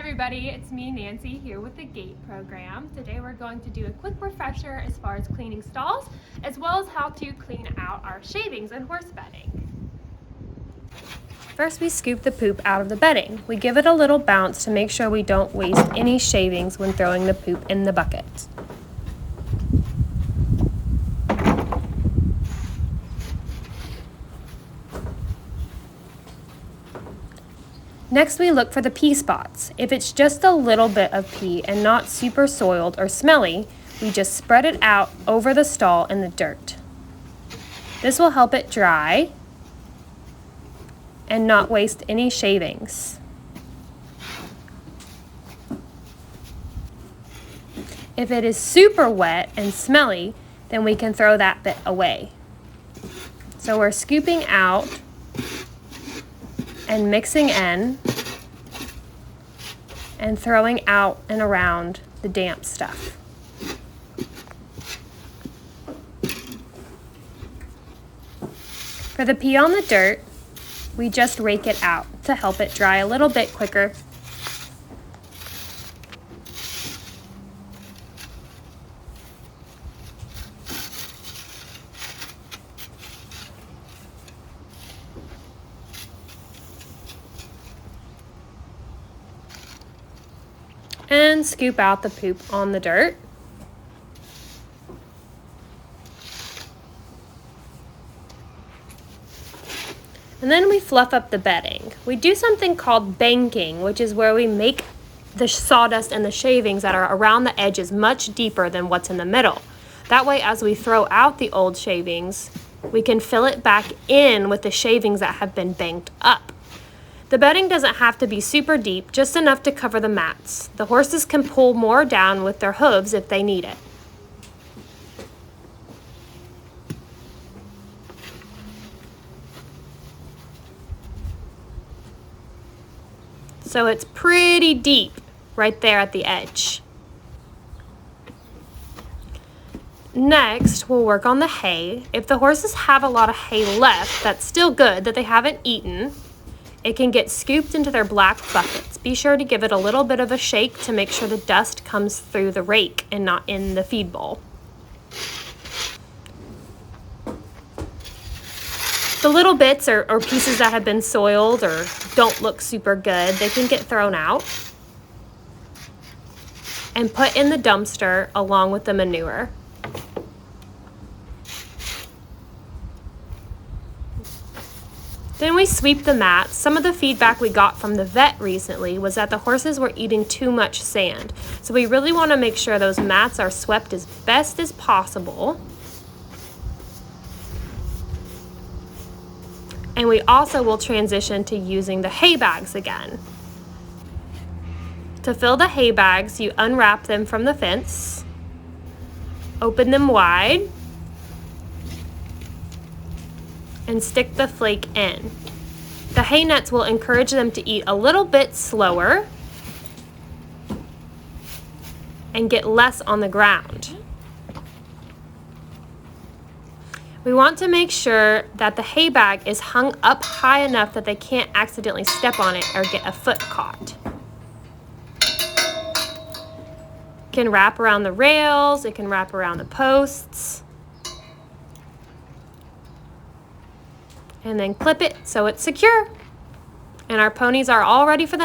everybody, it's me Nancy here with the GATE program. Today we're going to do a quick refresher as far as cleaning stalls, as well as how to clean out our shavings and horse bedding. First we scoop the poop out of the bedding. We give it a little bounce to make sure we don't waste any shavings when throwing the poop in the bucket. Next we look for the pee spots. If it's just a little bit of pee and not super soiled or smelly, we just spread it out over the stall in the dirt. This will help it dry and not waste any shavings. If it is super wet and smelly, then we can throw that bit away. So we're scooping out and mixing in and throwing out and around the damp stuff. For the pee on the dirt, we just rake it out to help it dry a little bit quicker. And scoop out the poop on the dirt. And then we fluff up the bedding. We do something called banking, which is where we make the sawdust and the shavings that are around the edges much deeper than what's in the middle. That way, as we throw out the old shavings, we can fill it back in with the shavings that have been banked up. The bedding doesn't have to be super deep, just enough to cover the mats. The horses can pull more down with their hooves if they need it. So it's pretty deep right there at the edge. Next, we'll work on the hay. If the horses have a lot of hay left that's still good that they haven't eaten, it can get scooped into their black buckets. Be sure to give it a little bit of a shake to make sure the dust comes through the rake and not in the feed bowl. The little bits or pieces that have been soiled or don't look super good, they can get thrown out and put in the dumpster along with the manure. Then we sweep the mats. Some of the feedback we got from the vet recently was that the horses were eating too much sand. So we really want to make sure those mats are swept as best as possible. And we also will transition to using the hay bags again. To fill the hay bags, you unwrap them from the fence, open them wide, and stick the flake in. The hay nets will encourage them to eat a little bit slower and get less on the ground. We want to make sure that the hay bag is hung up high enough that they can't accidentally step on it or get a foot caught. It can wrap around the rails, it can wrap around the posts. And then clip it so it's secure. And our ponies are all ready for the night.